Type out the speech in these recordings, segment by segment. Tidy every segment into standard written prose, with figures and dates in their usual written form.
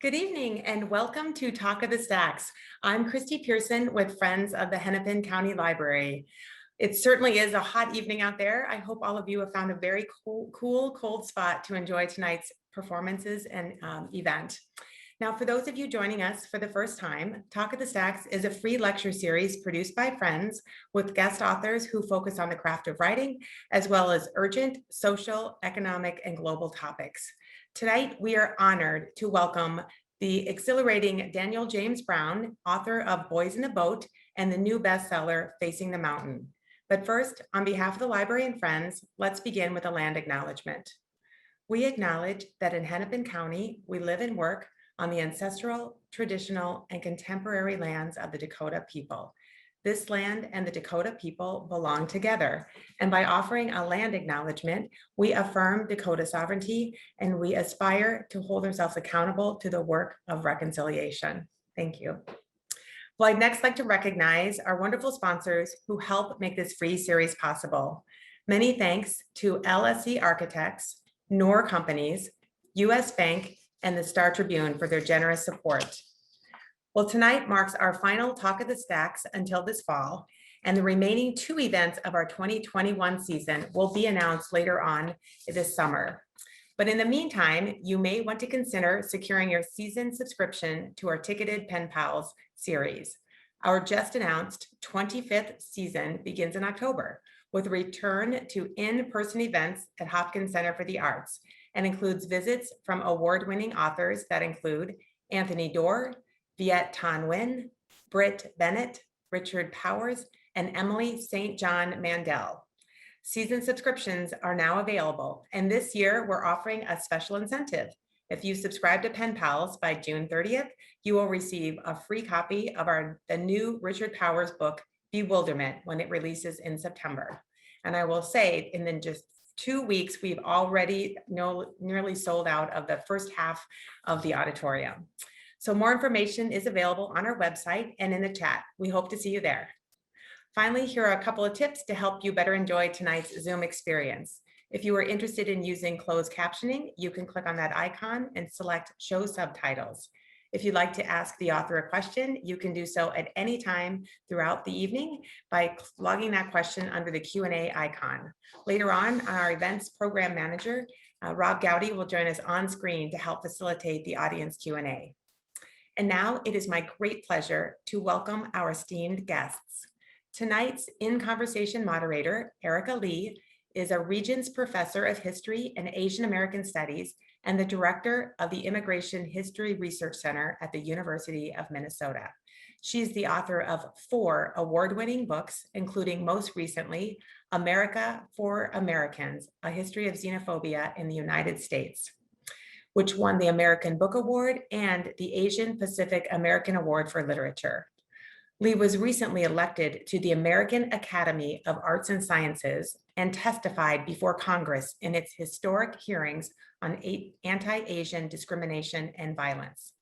Good evening and welcome to Talk of the Stacks. I'm Christy Pearson with Friends of the Hennepin County Library. It certainly is a hot evening out there. I hope all of you have found a very cool, cold spot to enjoy tonight's performances and event. Now, for those of you joining us for the first time, Talk of the Stacks is a free lecture series produced by Friends with guest authors who focus on the craft of writing, as well as urgent social, economic, and global topics. Tonight, we are honored to welcome the exhilarating Daniel James Brown, author of Boys in the Boat and the new bestseller, Facing the Mountain. But first, on behalf of the library and Friends, let's begin with a land acknowledgement. We acknowledge that in Hennepin County, we live and work on the ancestral, traditional, and contemporary lands of the Dakota people. This land and the Dakota people belong together. And by offering a land acknowledgement, we affirm Dakota sovereignty and we aspire to hold ourselves accountable to the work of reconciliation. Thank you. Well, I'd next like to recognize our wonderful sponsors who help make this free series possible. Many thanks to LSE Architects, Knorr Companies, US Bank, and the Star Tribune for their generous support. Well, tonight marks our final Talk of the Stacks until this fall, and the remaining 2 events of our 2021 season will be announced later on this summer. But in the meantime, you may want to consider securing your season subscription to our ticketed Pen Pals series. Our just announced 25th season begins in October with a return to in-person events at Hopkins Center for the Arts and includes visits from award-winning authors that include Anthony Doerr, Viet Thanh Nguyen, Britt Bennett, Richard Powers, and Emily St. John Mandel. Season subscriptions are now available, and this year we're offering a special incentive. If you subscribe to Pen Pals by June 30th, you will receive a free copy of the new Richard Powers book, Bewilderment, when it releases in September. And I will say, in just 2 weeks, we've already nearly sold out of the first half of the auditorium. So more information is available on our website and in the chat. We hope to see you there. Finally, here are a couple of tips to help you better enjoy tonight's Zoom experience. If you are interested in using closed captioning, you can click on that icon and select Show Subtitles. If you'd like to ask the author a question, you can do so at any time throughout the evening by logging that question under the Q&A icon. Later on, our events program manager, Rob Gowdy, will join us on screen to help facilitate the audience Q&A. And now it is my great pleasure to welcome our esteemed guests. Tonight's In Conversation moderator, Erika Lee, is a Regents Professor of History and Asian American Studies and the Director of the Immigration History Research Center at the University of Minnesota. She is the author of 4 award-winning books, including most recently, America for Americans, A History of Xenophobia in the United States, which won the American Book Award and the Asian Pacific American Award for Literature. Lee was recently elected to the American Academy of Arts and Sciences and testified before Congress in its historic hearings on anti-Asian discrimination and violence.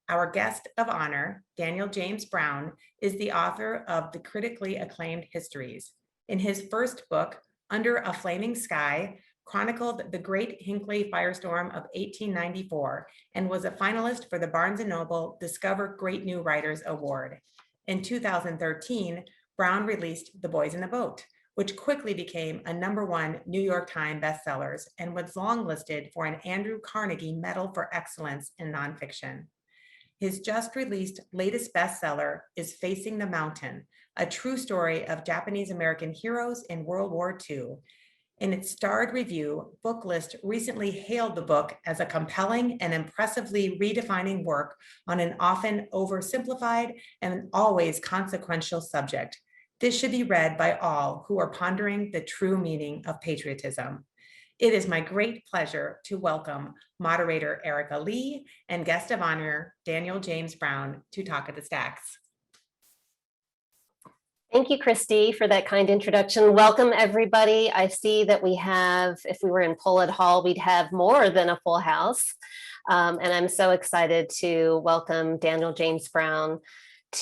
Our guest of honor, Daniel James Brown, is the author of the critically acclaimed Histories. In his first book, Under a Flaming Sky, chronicled the Great Hinckley Firestorm of 1894 and was a finalist for the Barnes & Noble Discover Great New Writers Award. In 2013, Brown released The Boys in the Boat, which quickly became a #1 New York Times bestsellers and was longlisted for an Andrew Carnegie Medal for Excellence in Nonfiction. His just released latest bestseller is Facing the Mountain, a true story of Japanese American heroes in World War II. In its starred review, Booklist recently hailed the book as a compelling and impressively redefining work on an often oversimplified and always consequential subject. This should be read by all who are pondering the true meaning of patriotism. It is my great pleasure to welcome moderator Erika Lee and guest of honor, Daniel James Brown, to Talk of the Stacks. Thank you, Christy, for that kind introduction. Welcome, everybody. I see that we have, if we were in Pollard Hall, we'd have more than a full house. And I'm so excited to welcome Daniel James Brown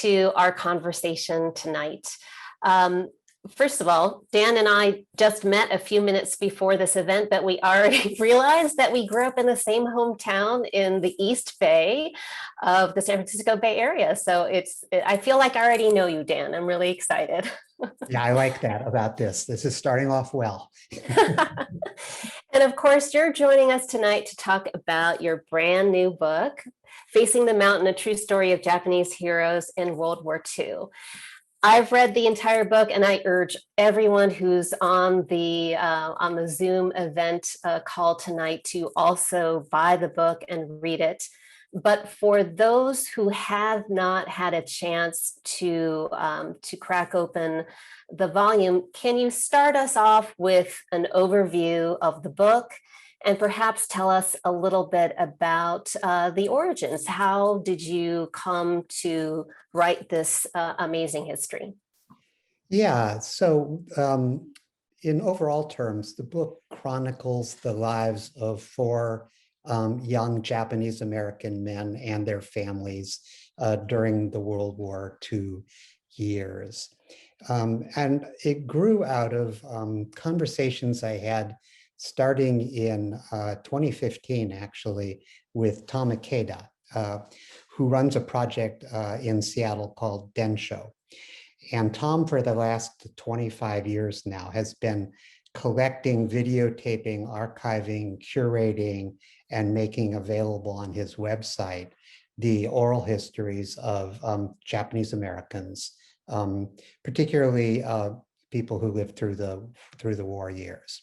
to our conversation tonight. First of all, Dan and I just met a few minutes before this event, but we already realized that we grew up in the same hometown in the East Bay of the San Francisco Bay Area. So I feel like I already know you, Dan. I'm really excited. Yeah, I like that about this. This is starting off well. And of course, you're joining us tonight to talk about your brand new book, Facing the Mountain, A True Story of Japanese Heroes in World War II. I've read the entire book, and I urge everyone who's on the Zoom event call tonight to also buy the book and read it. But for those who have not had a chance to crack open the volume, can you start us off with an overview of the book and perhaps tell us a little bit about the origins? How did you come to write this amazing history? Yeah, so in overall terms, the book chronicles the lives of four young Japanese American men and their families during the World War II years. And it grew out of conversations I had starting in 2015, actually, with Tom Ikeda, who runs a project in Seattle called Densho. And Tom, for the last 25 years now, has been collecting, videotaping, archiving, curating, and making available on his website the oral histories of Japanese Americans, particularly people who lived through the war years.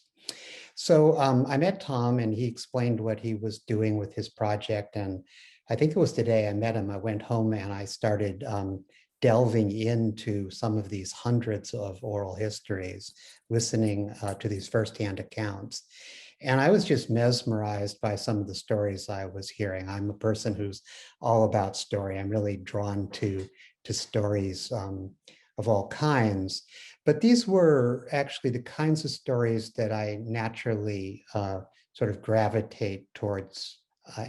So I met Tom, and he explained what he was doing with his project. And I think it was today I met him. I went home and I started delving into some of these hundreds of oral histories, listening to these firsthand accounts. And I was just mesmerized by some of the stories I was hearing. I'm a person who's all about story. I'm really drawn to stories of all kinds. But these were actually the kinds of stories that I naturally sort of gravitate towards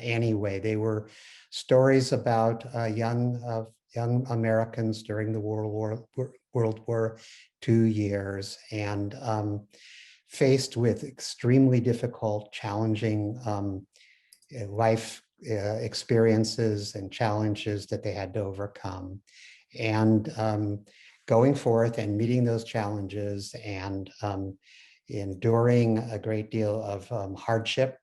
anyway. They were stories about young Americans during the World War II years, and faced with extremely difficult, challenging life experiences and challenges that they had to overcome. And going forth and meeting those challenges and enduring a great deal of hardship,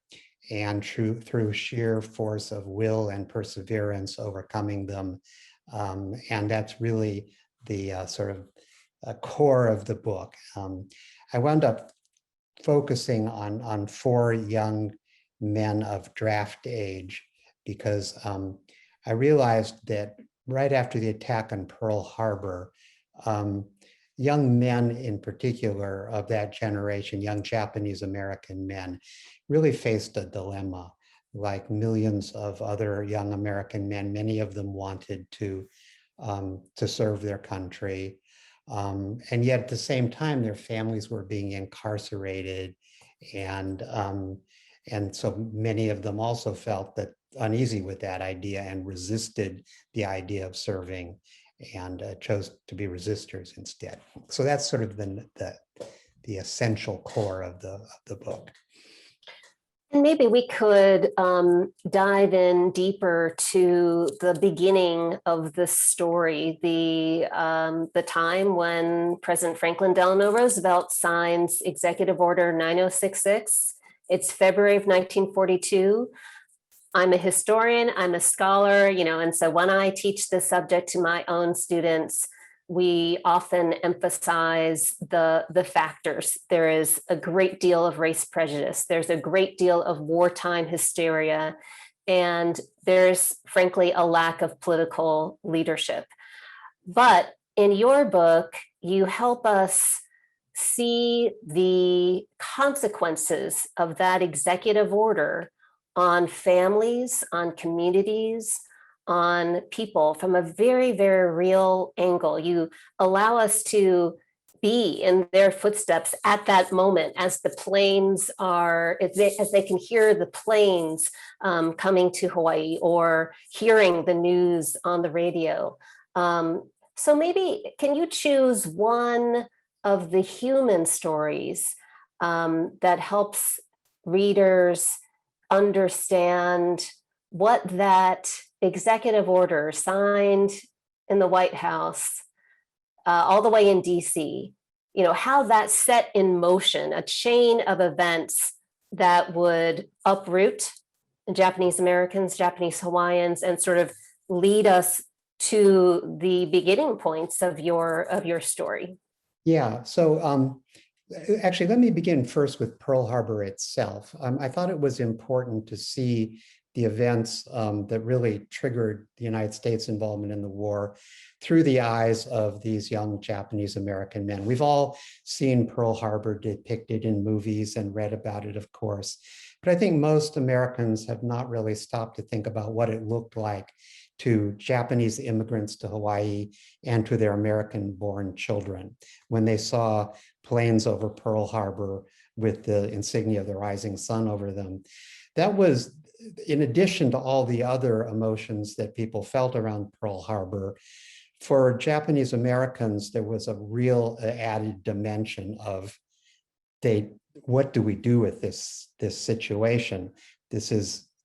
and through sheer force of will and perseverance, overcoming them. And that's really the sort of core of the book. I wound up focusing on four young men of draft age because I realized that right after the attack on Pearl Harbor, young men in particular of that generation, young Japanese American men, really faced a dilemma. Like millions of other young American men, many of them wanted to serve their country. And yet at the same time, their families were being incarcerated. And so many of them also felt that uneasy with that idea and resisted the idea of serving, and chose to be resistors instead. So that's sort of the essential core of the book. And maybe we could dive in deeper to the beginning of the story, the time when President Franklin Delano Roosevelt signs Executive Order 9066. It's February of 1942. I'm a historian, I'm a scholar, and so when I teach this subject to my own students, we often emphasize the factors. There is a great deal of race prejudice. There's a great deal of wartime hysteria, and there's frankly a lack of political leadership. But in your book, you help us see the consequences of that executive order on families, on communities, on people from a very, very real angle. You allow us to be in their footsteps at that moment as the planes are, as they can hear the planes coming to Hawaii or hearing the news on the radio. So maybe can you choose one of the human stories that helps readers understand what that executive order signed in the White House, all the way in DC, how that set in motion a chain of events that would uproot Japanese Americans, Japanese Hawaiians, and sort of lead us to the beginning points of your story. Yeah, so actually, let me begin first with Pearl Harbor itself. I thought it was important to see the events that really triggered the United States involvement in the war through the eyes of these young Japanese American men. We've all seen Pearl Harbor depicted in movies and read about it, of course, but I think most Americans have not really stopped to think about what it looked like to Japanese immigrants to Hawaii and to their American-born children when they saw planes over Pearl Harbor with the insignia of the rising sun over them. That was, in addition to all the other emotions that people felt around Pearl Harbor, for Japanese Americans, there was a real added dimension of what do we do with this situation?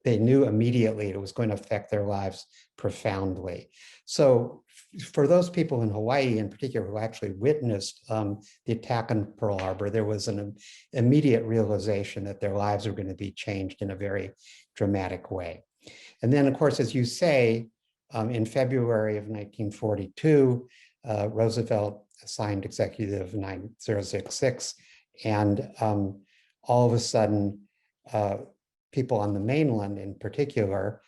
They knew immediately it was going to affect their lives profoundly. So for those people in Hawaii in particular who actually witnessed the attack on Pearl Harbor, there was an immediate realization that their lives were going to be changed in a very dramatic way. And then, of course, as you say, in February of 1942, Roosevelt signed Executive 9066, and all of a sudden, people on the mainland in particular,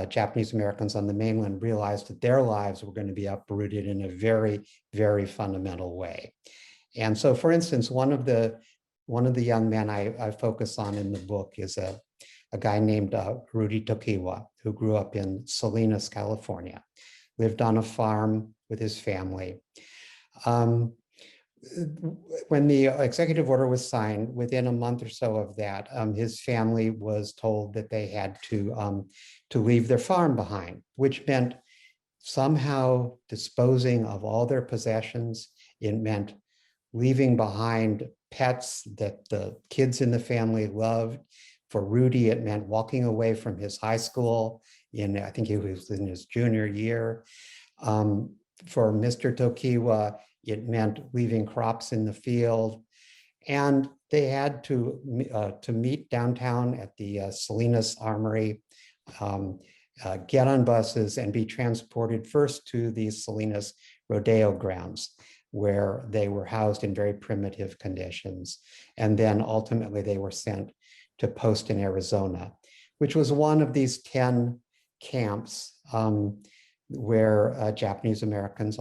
Japanese Americans on the mainland, realized that their lives were going to be uprooted in a very, very fundamental way. And so, for instance, one of the young men I focus on in the book is a guy named Rudy Tokiwa, who grew up in Salinas, California, lived on a farm with his family. When the executive order was signed, within a month or so of that, his family was told that they had to leave their farm behind, which meant somehow disposing of all their possessions. It meant leaving behind pets that the kids in the family loved. For Rudy, it meant walking away from his high school I think he was in his junior year. For Mr. Tokiwa, it meant leaving crops in the field. And they had to meet downtown at the Salinas Armory, get on buses and be transported first to the Salinas Rodeo grounds, where they were housed in very primitive conditions. And then ultimately they were sent to post in Arizona, which was one of these 10 camps where Japanese Americans,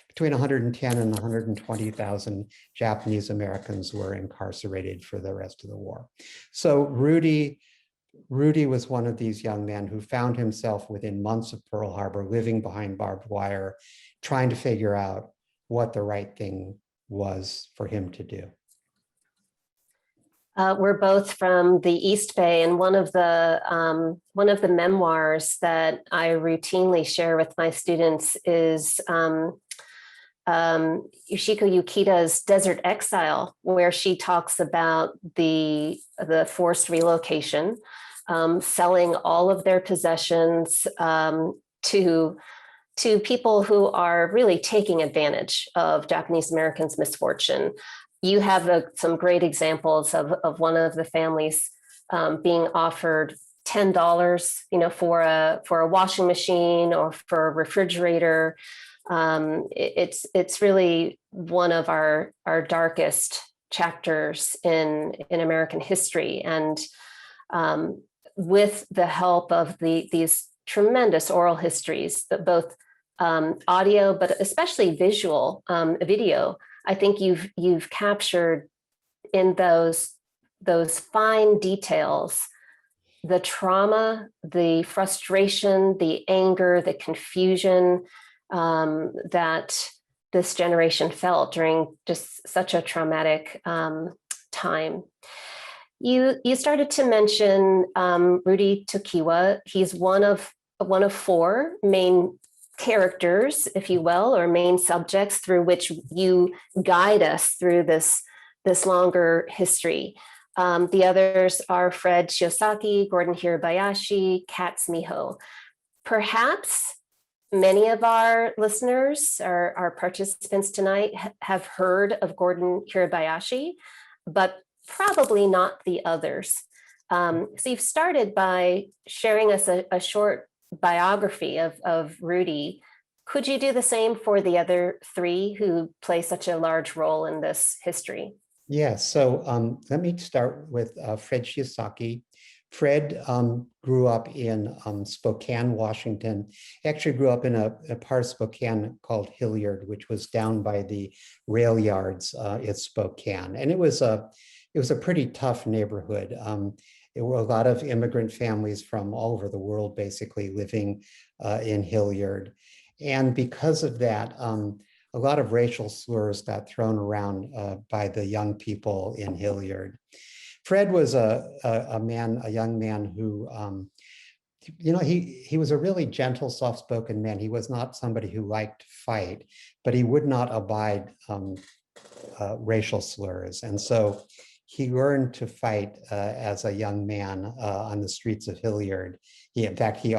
between 110 and 120,000 Japanese Americans were incarcerated for the rest of the war. So Rudy was one of these young men who found himself within months of Pearl Harbor, living behind barbed wire, trying to figure out what the right thing was for him to do. We're both from the East Bay, and one of the memoirs that I routinely share with my students is Yoshiko Yukida's Desert Exile, where she talks about the forced relocation, selling all of their possessions to people who are really taking advantage of Japanese Americans' misfortune. You have some great examples of one of the families being offered $10, for a washing machine or for a refrigerator. It's really one of our darkest chapters in American history, and with the help of these tremendous oral histories, both audio but especially video. I think you've captured in those fine details the trauma, the frustration, the anger, the confusion that this generation felt during just such a traumatic time. You started to mention Rudy Tokiwa. He's one of four main characters, if you will, or main subjects through which you guide us through this longer history. The others are Fred Shiesaki, Gordon Hirabayashi, Katz Miho. Perhaps many of our listeners or our participants tonight have heard of Gordon Hirabayashi, but probably not the others. So you've started by sharing us a short biography of Rudy. Could you do the same for the other three who play such a large role in this history? Yeah, so let me start with Fred Shiesaki. Fred grew up in Spokane, Washington. He actually grew up in a part of Spokane called Hilliard, which was down by the rail yards at Spokane. And it was a pretty tough neighborhood. There were a lot of immigrant families from all over the world basically living in Hilliard. And because of that, a lot of racial slurs got thrown around by the young people in Hilliard. Fred was a young man who, he was a really gentle, soft-spoken man. He was not somebody who liked to fight, but he would not abide racial slurs. And so he learned to fight as a young man on the streets of Hilliard. In fact, he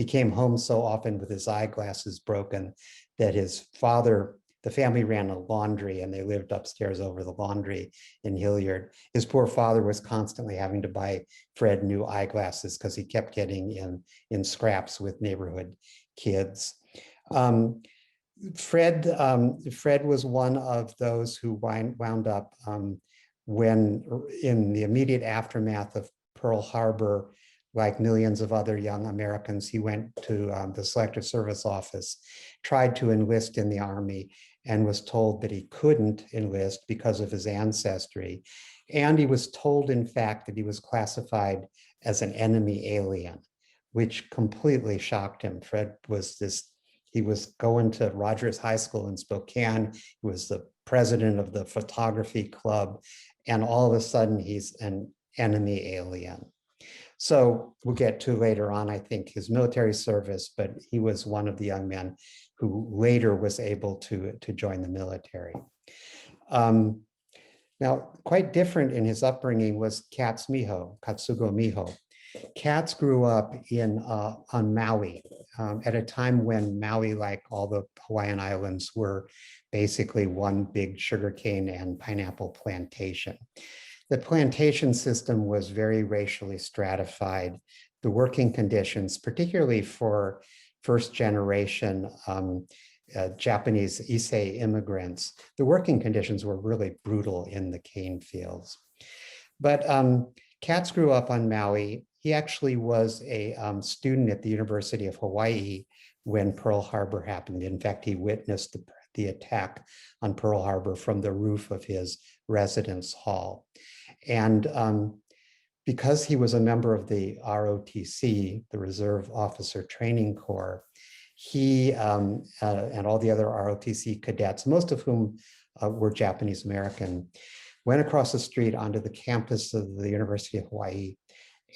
came home so often with his eyeglasses broken that his father, the family ran a laundry and they lived upstairs over the laundry in Hilliard. His poor father was constantly having to buy Fred new eyeglasses because he kept getting in scraps with neighborhood kids. Fred was one of those who wound up when in the immediate aftermath of Pearl Harbor, like millions of other young Americans, he went to the Selective Service Office, tried to enlist in the Army, and was told that he couldn't enlist because of his ancestry. And he was told, in fact, that he was classified as an enemy alien, which completely shocked him. Fred was he was going to Rogers High School in Spokane. He was the president of the photography club. And all of a sudden, he's an enemy alien. So we'll get to later on, I think, his military service, but he was one of the young men who later was able to join the military. Now, quite different in his upbringing was Katsugo Miho. Katz grew up on Maui at a time when Maui, like all the Hawaiian Islands, were basically one big sugarcane and pineapple plantation. The plantation system was very racially stratified. The working conditions, particularly for first generation Japanese Issei immigrants, the working conditions were really brutal in the cane fields. But Katz grew up on Maui. He actually was a student at the University of Hawaii when Pearl Harbor happened. In fact, he witnessed the attack on Pearl Harbor from the roof of his residence hall. And because he was a member of the ROTC, the Reserve Officer Training Corps, he and all the other ROTC cadets, most of whom were Japanese American, went across the street onto the campus of the University of Hawaii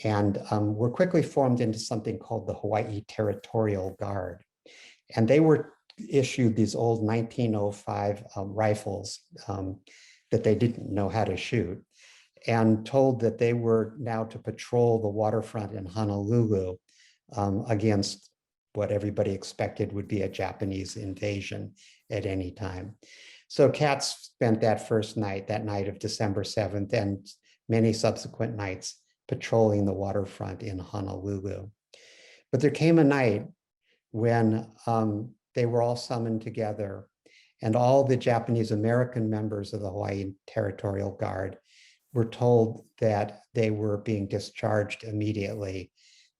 and were quickly formed into something called the Hawaii Territorial Guard. And they were issued these old 1905 rifles that they didn't know how to shoot, and told that they were now to patrol the waterfront in Honolulu against what everybody expected would be a Japanese invasion at any time. So Katz spent that night of December 7th, and many subsequent nights patrolling the waterfront in Honolulu. But there came a night when they were all summoned together, and all the Japanese American members of the Hawaii Territorial Guard were told that they were being discharged immediately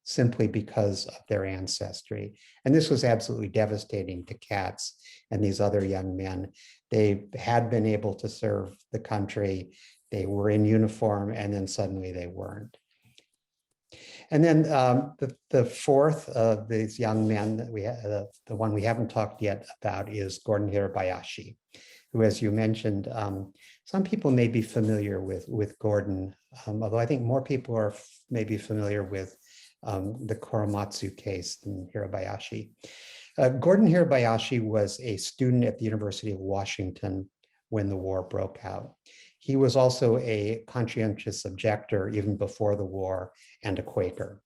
simply because of their ancestry. And this was absolutely devastating to Katz and these other young men. They had been able to serve the country, they were in uniform, and then suddenly they weren't. And then the fourth of these young men that we have, the one we haven't talked yet about, is Gordon Hirabayashi, who, as you mentioned, some people may be familiar with Gordon, although I think more people are maybe familiar with the Korematsu case than Hirabayashi. Gordon Hirabayashi was a student at the University of Washington when the war broke out. He was also a conscientious objector even before the war and a Quaker.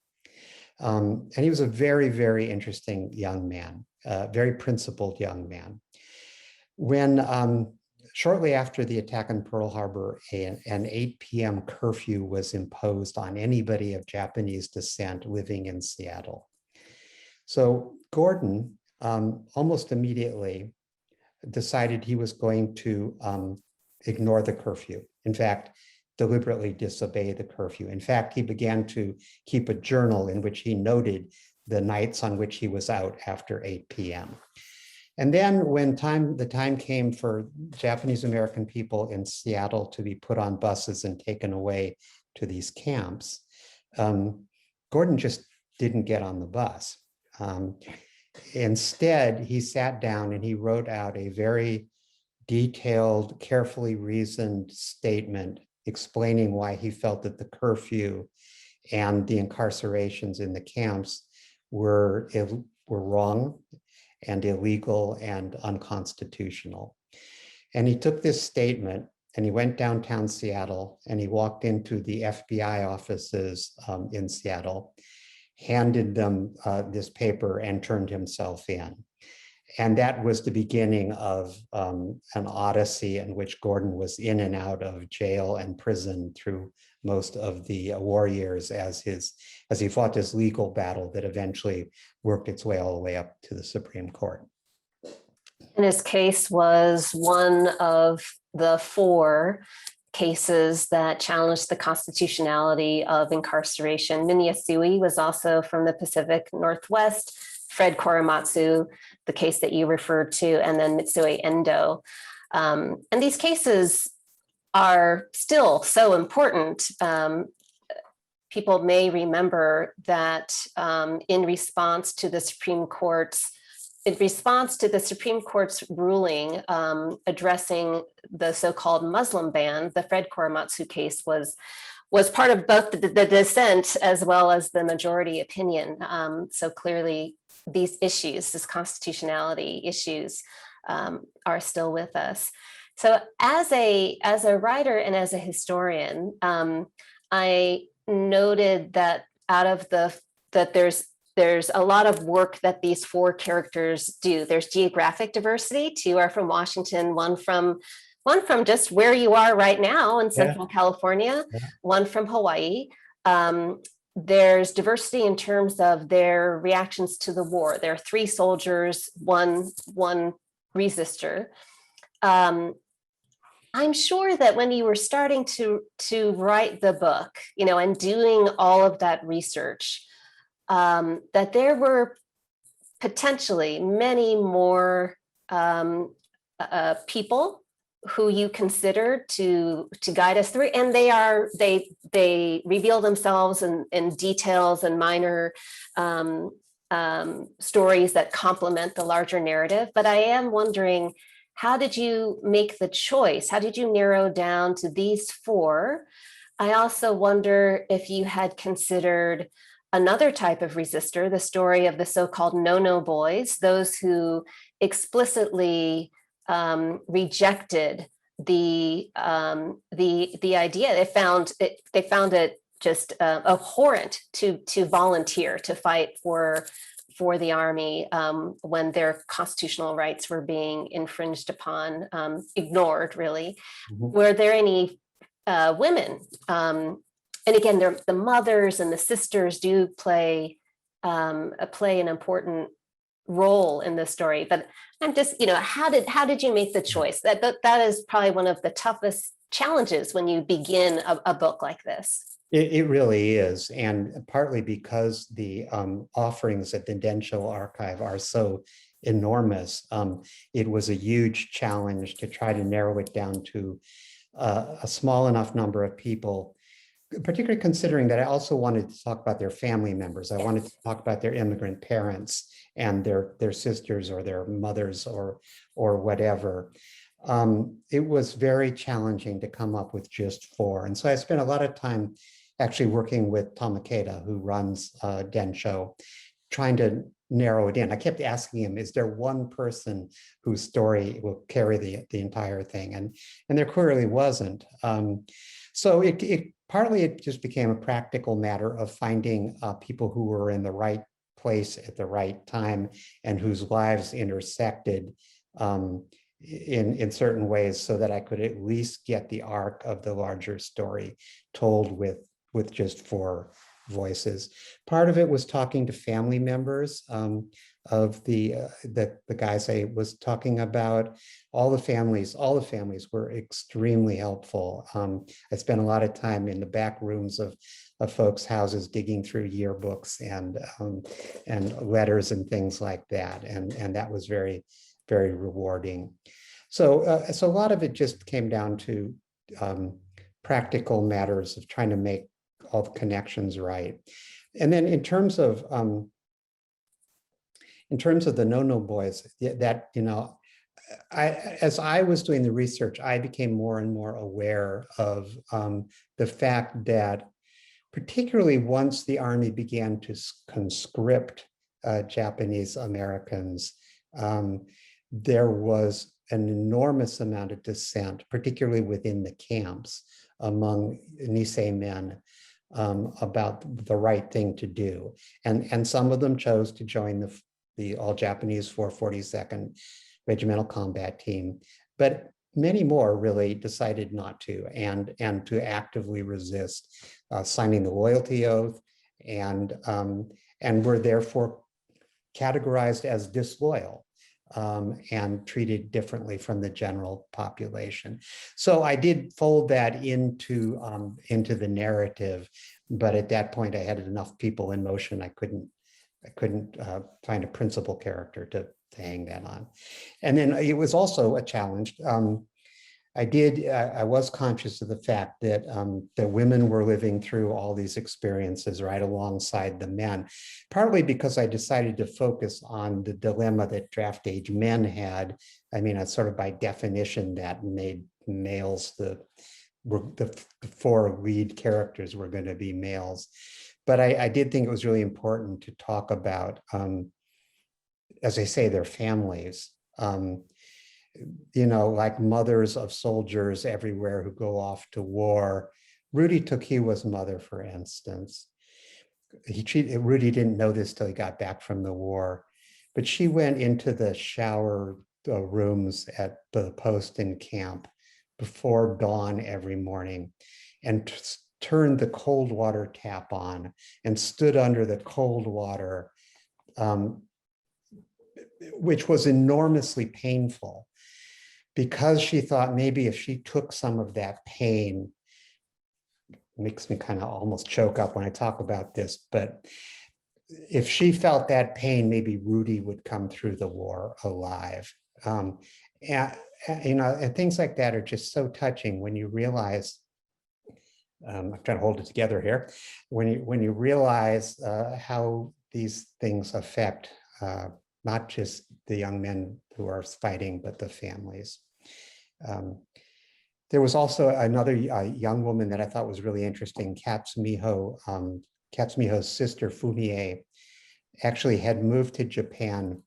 And he was a very, very interesting young man, very principled young man. When shortly after the attack on Pearl Harbor, an 8 p.m. curfew was imposed on anybody of Japanese descent living in Seattle. So Gordon almost immediately decided he was going to ignore the curfew. In fact, deliberately disobey the curfew. In fact, he began to keep a journal in which he noted the nights on which he was out after 8 p.m. And then when the time came for Japanese American people in Seattle to be put on buses and taken away to these camps, Gordon just didn't get on the bus. Instead, he sat down and he wrote out a very detailed, carefully reasoned statement explaining why he felt that the curfew and the incarcerations in the camps were wrong and illegal and unconstitutional. And he took this statement and he went downtown Seattle and he walked into the FBI offices in Seattle, handed them this paper and turned himself in. And that was the beginning of an odyssey in which Gordon was in and out of jail and prison through most of the war years as he fought this legal battle that eventually worked its way all the way up to the Supreme Court. And his case was one of the 4 cases that challenged the constitutionality of incarceration. Minyasui was also from the Pacific Northwest, Fred Korematsu, the case that you referred to, and then Mitsui Endo. And these cases are still so important. People may remember that in response to the Supreme Court's ruling addressing the so-called Muslim ban, the Fred Korematsu case was part of both the dissent as well as the majority opinion. So clearly, these issues, this constitutionality issues, are still with us. So as a writer and as a historian, I noted that there's a lot of work that these 4 characters do. There's geographic diversity. 2 are from Washington, one from just where you are right now in Central California, one from Hawaii. There's diversity in terms of their reactions to the war. There are 3 soldiers, one resistor. I'm sure that when you were starting to write the book, and doing all of that research, that there were potentially many more people who you considered to guide us through, and they reveal themselves in details and minor stories that complement the larger narrative. But I am wondering, how did you make the choice? How did you narrow down to these 4? I also wonder if you had considered another type of resistor, the story of the so-called NoNo Boys, those who explicitly rejected the idea. They found it just abhorrent to volunteer to fight for the army when their constitutional rights were being infringed upon, ignored, really. Mm-hmm. Were there any women? And again, the mothers and the sisters do play an important role in this story. But I'm just, how did you make the choice? That is probably one of the toughest challenges when you begin a book like this. It really is, and partly because the offerings at the Densho Archive are so enormous, it was a huge challenge to try to narrow it down to a small enough number of people, particularly considering that I also wanted to talk about their family members. I wanted to talk about their immigrant parents and their sisters or their mothers or whatever. It was very challenging to come up with just 4. And so I spent a lot of time actually working with Tom Ikeda, who runs Densho, trying to narrow it in. I kept asking him, is there one person whose story will carry the entire thing? And there clearly wasn't. So partly it just became a practical matter of finding people who were in the right place at the right time and whose lives intersected in certain ways, so that I could at least get the arc of the larger story told with just 4 voices. Part of it was talking to family members of the guys I was talking about. All the families were extremely helpful. I spent a lot of time in the back rooms of folks' houses digging through yearbooks and letters and things like that, and that was very, very rewarding. So a lot of it just came down to practical matters of trying to make all the connections right. And then in terms of the NoNo Boys, that, as I was doing the research, I became more and more aware of the fact that, particularly once the Army began to conscript Japanese Americans, there was an enormous amount of dissent, particularly within the camps among Nisei men, about the right thing to do. And some of them chose to join the all-Japanese 442nd Regimental Combat Team, but many more really decided not to, and to actively resist signing the loyalty oath, and were therefore categorized as disloyal and treated differently from the general population. So I did fold that into the narrative, but at that point I had enough people in motion. I couldn't find a principal character to hang that on. And then it was also a challenge. I was conscious of the fact that that women were living through all these experiences right alongside the men, partly because I decided to focus on the dilemma that draft age men had. I mean, it's sort of by definition that made males the 4 lead characters were going to be males. But I did think it was really important to talk about, as I say, their families. Like mothers of soldiers everywhere who go off to war. Rudy Tokiwa's mother, for instance, Rudy didn't know this till he got back from the war, but she went into the shower rooms at the post in camp before dawn every morning and turned the cold water tap on and stood under the cold water, which was enormously painful, because she thought maybe if she took some of that pain, makes me kind of almost choke up when I talk about this, but if she felt that pain, maybe Rudy would come through the war alive. And things like that are just so touching when you realize, I'm trying to hold it together here, when you realize how these things affect not just the young men who are fighting, but the families. There was also another young woman that I thought was really interesting, Katsumiho's sister, Fumie, actually had moved to Japan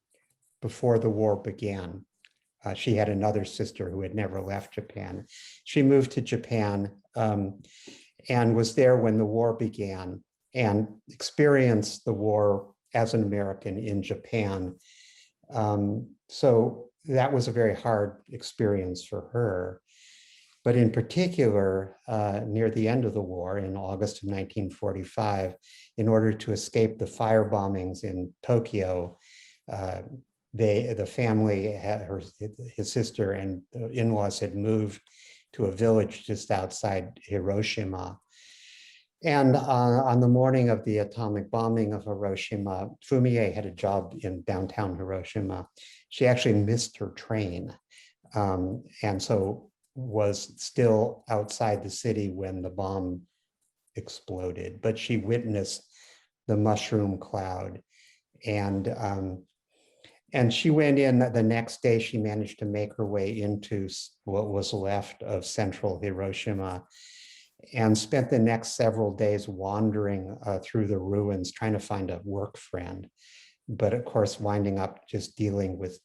before the war began. She had another sister who had never left Japan. She moved to Japan and was there when the war began and experienced the war as an American in Japan. So that was a very hard experience for her. But in particular, near the end of the war in August of 1945, in order to escape the fire bombings in Tokyo, the family, his sister and the in-laws had moved to a village just outside Hiroshima. And on the morning of the atomic bombing of Hiroshima, Fumie had a job in downtown Hiroshima. She actually missed her train, and so was still outside the city when the bomb exploded. But she witnessed the mushroom cloud, and she went in the next day. She managed to make her way into what was left of central Hiroshima, and spent the next several days wandering through the ruins, trying to find a work friend. but of course, winding up just dealing with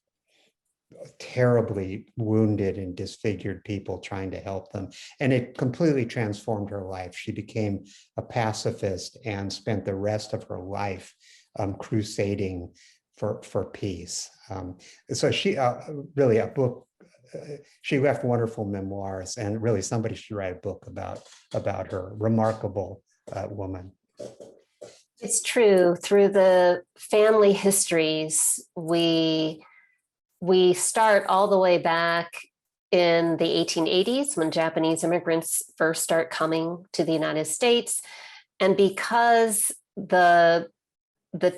terribly wounded and disfigured people, trying to help them. And it completely transformed her life. She became a pacifist and spent the rest of her life crusading for peace. So she really a book, she left wonderful memoirs, and really somebody should write a book about her. Remarkable woman. It's true. Through the family histories, we start all the way back in the 1880s when Japanese immigrants first start coming to the United States. And because the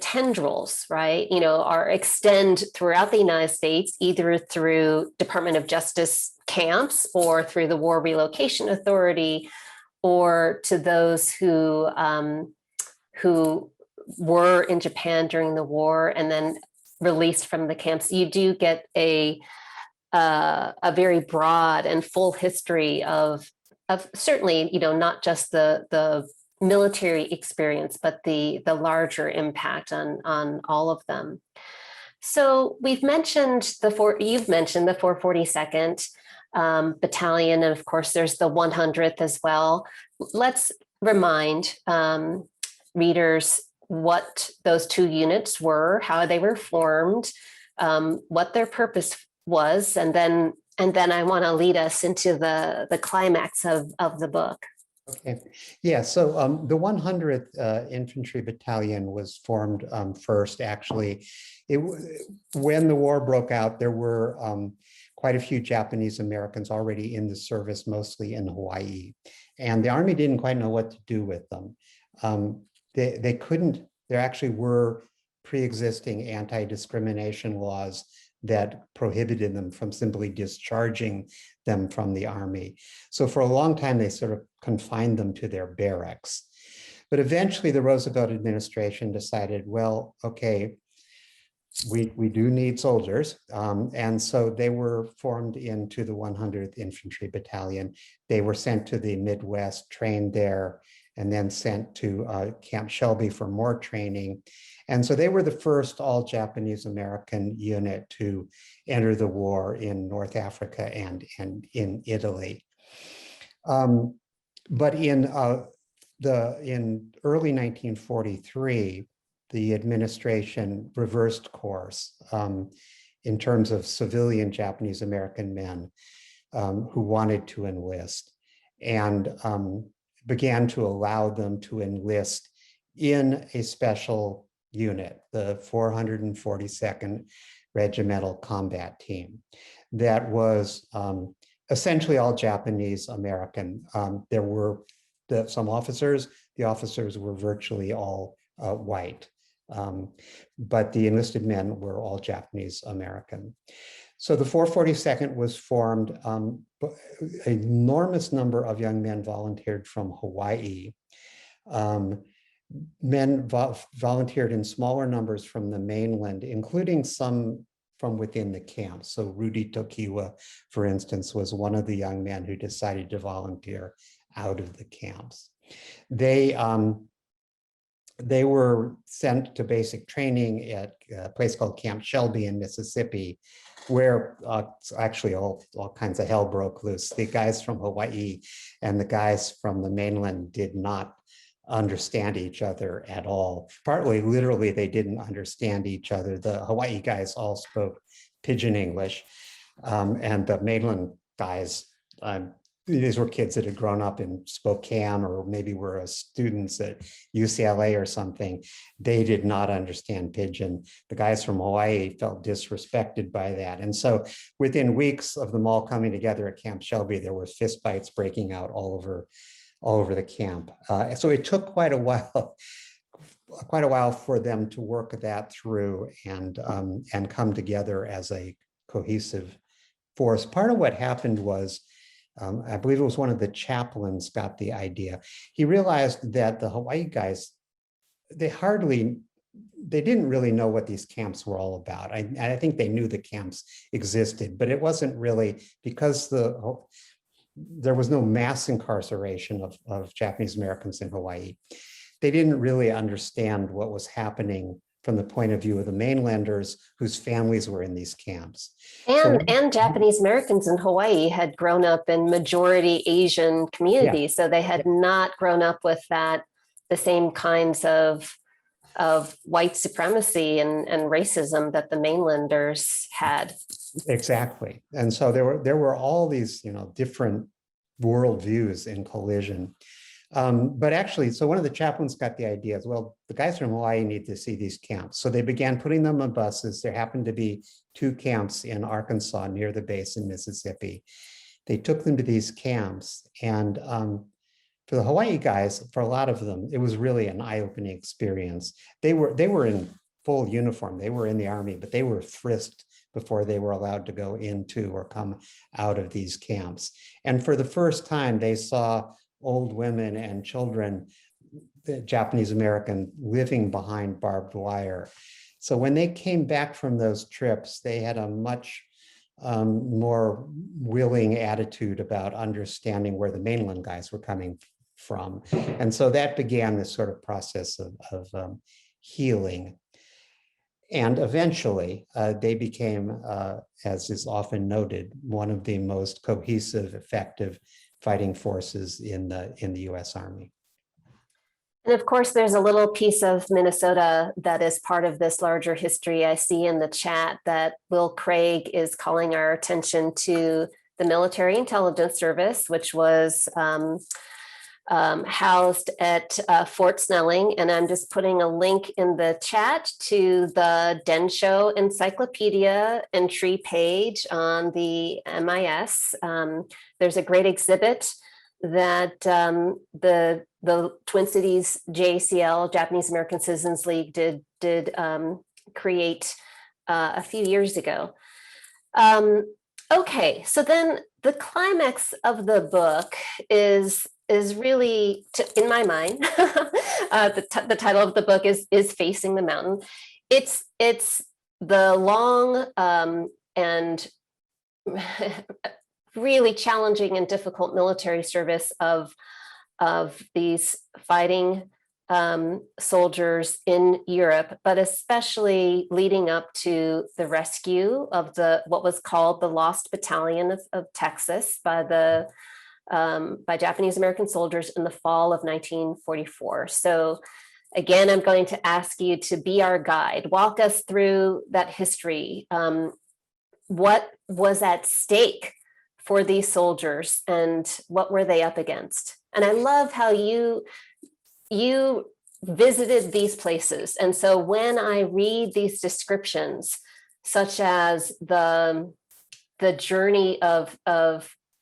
tendrils, right, are extend throughout the United States, either through Department of Justice camps or through the War Relocation Authority, or to those who were in Japan during the war and then released from the camps, you do get a very broad and full history of certainly, not just the military experience, but the larger impact on all of them. So you've mentioned the 442nd Battalion, and of course there's the 100th as well. Let's remind readers what those two units were, how they were formed, what their purpose was, and then I want to lead us into the climax of the book. Okay, yeah, so the 100th Infantry Battalion was formed first, actually. When the war broke out, there were quite a few Japanese Americans already in the service, mostly in Hawaii, and the Army didn't quite know what to do with them. They couldn't, there actually were pre-existing anti-discrimination laws that prohibited them from simply discharging them from the Army. So for a long time, they sort of confined them to their barracks. But eventually the Roosevelt administration decided, well, okay, we do need soldiers. And so they were formed into the 100th Infantry Battalion. They were sent to the Midwest, trained there, and then sent to Camp Shelby for more training. And so they were the first all Japanese American unit to enter the war in North Africa and in Italy. But in early 1943, the administration reversed course in terms of civilian Japanese American men who wanted to enlist, and began to allow them to enlist in a special unit, the 442nd Regimental Combat Team, that was essentially all Japanese American. There were some officers, the officers were virtually all white, but the enlisted men were all Japanese American. So the 442nd was formed. An enormous number of young men volunteered from Hawaii. Men volunteered in smaller numbers from the mainland, including some from within the camp. So Rudy Tokiwa, for instance, was one of the young men who decided to volunteer out of the camps. They were sent to basic training at a place called Camp Shelby in Mississippi, where actually all kinds of hell broke loose. The guys from Hawaii and the guys from the mainland did not understand each other at all. Partly, literally, they didn't understand each other. The Hawaii guys all spoke Pidgin English, and the mainland guys, these were kids that had grown up in Spokane or maybe were students at UCLA or something. They did not understand Pidgin. The guys from Hawaii felt disrespected by that. And so within weeks of them all coming together at Camp Shelby, there were fistfights breaking out all over the camp. So it took quite a while for them to work that through and come together as a cohesive force. Part of what happened was, I believe it was one of the chaplains got the idea. He realized that the Hawaii guys, they didn't really know what these camps were all about. I think they knew the camps existed, but it wasn't really because there was no mass incarceration of Japanese Americans in Hawaii. They didn't really understand what was happening from the point of view of the mainlanders whose families were in these camps. And Japanese Americans in Hawaii had grown up in majority Asian communities, so they had not grown up with the same kinds of white supremacy and racism that the mainlanders had. Exactly. And so there were all these, different worldviews in collision. But actually, so one of the chaplains got the idea as well, the guys from Hawaii need to see these camps. So they began putting them on buses. There happened to be 2 camps in Arkansas near the base in Mississippi. They took them to these camps. And for the Hawaii guys, for a lot of them, it was really an eye-opening experience. They were in full uniform. They were in the army, but they were frisked before they were allowed to go into or come out of these camps. And for the first time, they saw old women and children, Japanese American, living behind barbed wire. So when they came back from those trips, they had a much more willing attitude about understanding where the mainland guys were coming from. And so that began this sort of process of healing. And eventually, they became, as is often noted, one of the most cohesive, effective fighting forces in the U.S. Army. And of course, there's a little piece of Minnesota that is part of this larger history. I see in the chat that Will Craig is calling our attention to the Military Intelligence Service, which was housed at Fort Snelling. And I'm just putting a link in the chat to the Densho Encyclopedia entry page on the MIS. There's a great exhibit that the Twin Cities JACL, Japanese American Citizens League, did create a few years ago. Okay, so then the climax of the book is really, in my mind, the title of the book is Facing the Mountain. It's the long and really challenging and difficult military service of these fighting soldiers in Europe, but especially leading up to the rescue of what was called the Lost Battalion of Texas by Japanese American soldiers in the fall of 1944. So again, I'm going to ask you to be our guide. Walk us through that history. What was at stake for these soldiers and what were they up against? And I love how you visited these places. And so when I read these descriptions, such as the journey of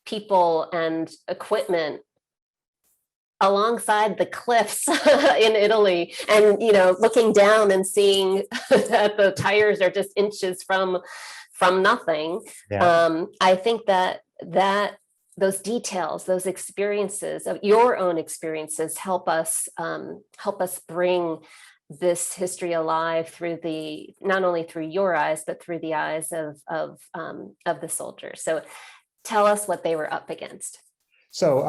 people and equipment alongside the cliffs in Italy, and looking down and seeing that the tires are just inches from nothing. Yeah. I think that those details, those experiences of your own experiences help us bring this history alive through not only through your eyes, but through the eyes of the soldiers. So tell us what they were up against. So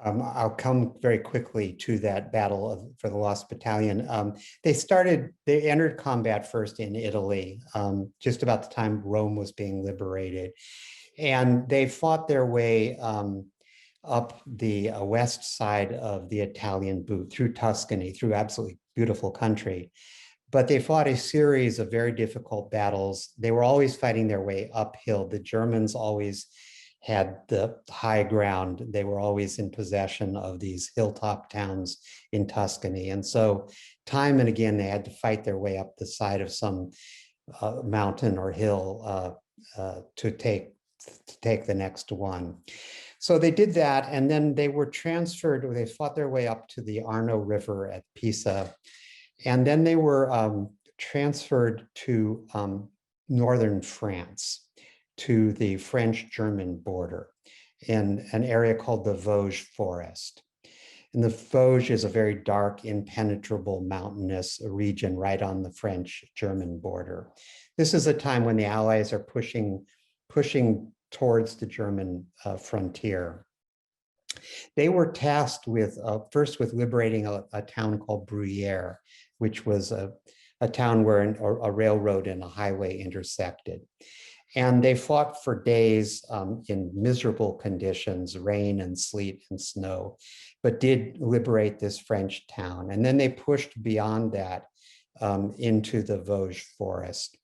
I'll come very quickly to that battle for the Lost Battalion. They entered combat first in Italy, just about the time Rome was being liberated. And they fought their way up the west side of the Italian boot through Tuscany, through absolutely beautiful country. But they fought a series of very difficult battles. They were always fighting their way uphill. The Germans always had the high ground. They were always in possession of these hilltop towns in Tuscany. And so time and again, they had to fight their way up the side of some mountain or hill to take the next one. So they did that, and then they were transferred, or they fought their way up to the Arno River at Pisa. And then they were transferred to northern France, to the French-German border in an area called the Vosges Forest. And the Vosges is a very dark, impenetrable, mountainous region right on the French-German border. This is a time when the Allies are pushing towards the German frontier. They were tasked with first with liberating a town called Bruyere, which was a town where a railroad and a highway intersected. And they fought for days in miserable conditions, rain and sleet and snow, but did liberate this French town. And then they pushed beyond that into the Vosges forest.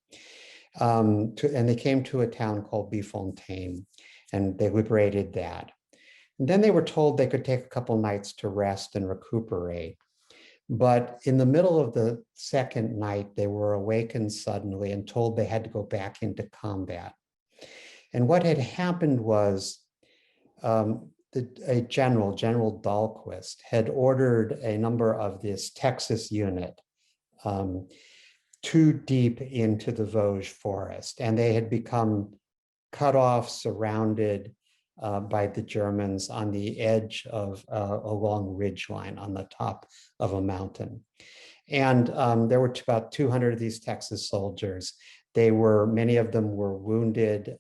And they came to a town called Bifontaine, and they liberated that. And then they were told they could take a couple nights to rest and recuperate. But in the middle of the second night, they were awakened suddenly and told they had to go back into combat. And what had happened was General Dahlquist, had ordered a number of this Texas unit too deep into the Vosges forest, and they had become cut off, surrounded by the Germans on the edge of a long ridge line on the top of a mountain. And there were about 200 of these Texas soldiers. Many of them were wounded.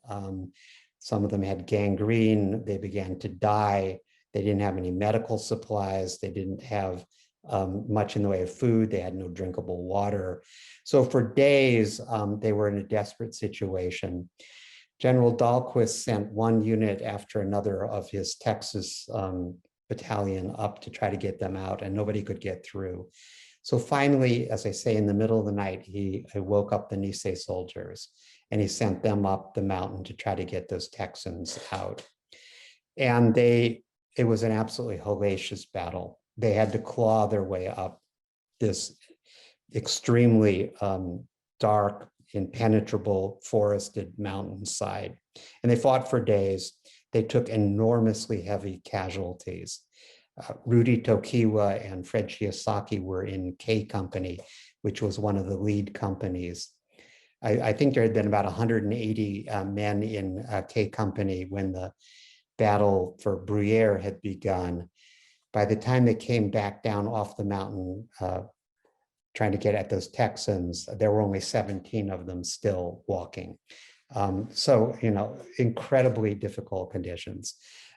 Some of them had gangrene. They began to die. They didn't have any medical supplies. They didn't have much in the way of food. They had no drinkable water. So for days, they were in a desperate situation. General Dahlquist sent one unit after another of his Texas battalion up to try to get them out, and nobody could get through. So finally, as I say, in the middle of the night, he woke up the Nice soldiers, and he sent them up the mountain to try to get those Texans out. And it was an absolutely hellacious battle. They had to claw their way up this extremely dark, impenetrable, forested mountainside. And they fought for days. They took enormously heavy casualties. Rudy Tokiwa and Fred Shiesaki were in K Company, which was one of the lead companies. I think there had been about 180 men in K Company when the battle for Bruyere had begun. By the time they came back down off the mountain, trying to get at those Texans, there were only 17 of them still walking. So, incredibly difficult conditions.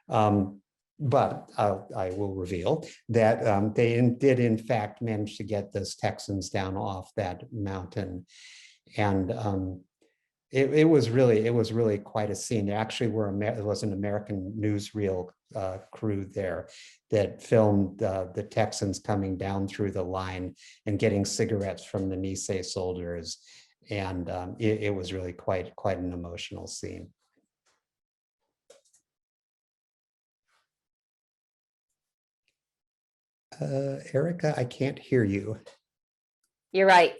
But I will reveal that they did in fact manage to get those Texans down off that mountain. And it was really quite a scene. There actually there was an American newsreel crew there that filmed the Texans coming down through the line and getting cigarettes from the Nice soldiers. And it was really quite an emotional scene. Erika, I can't hear you. You're right.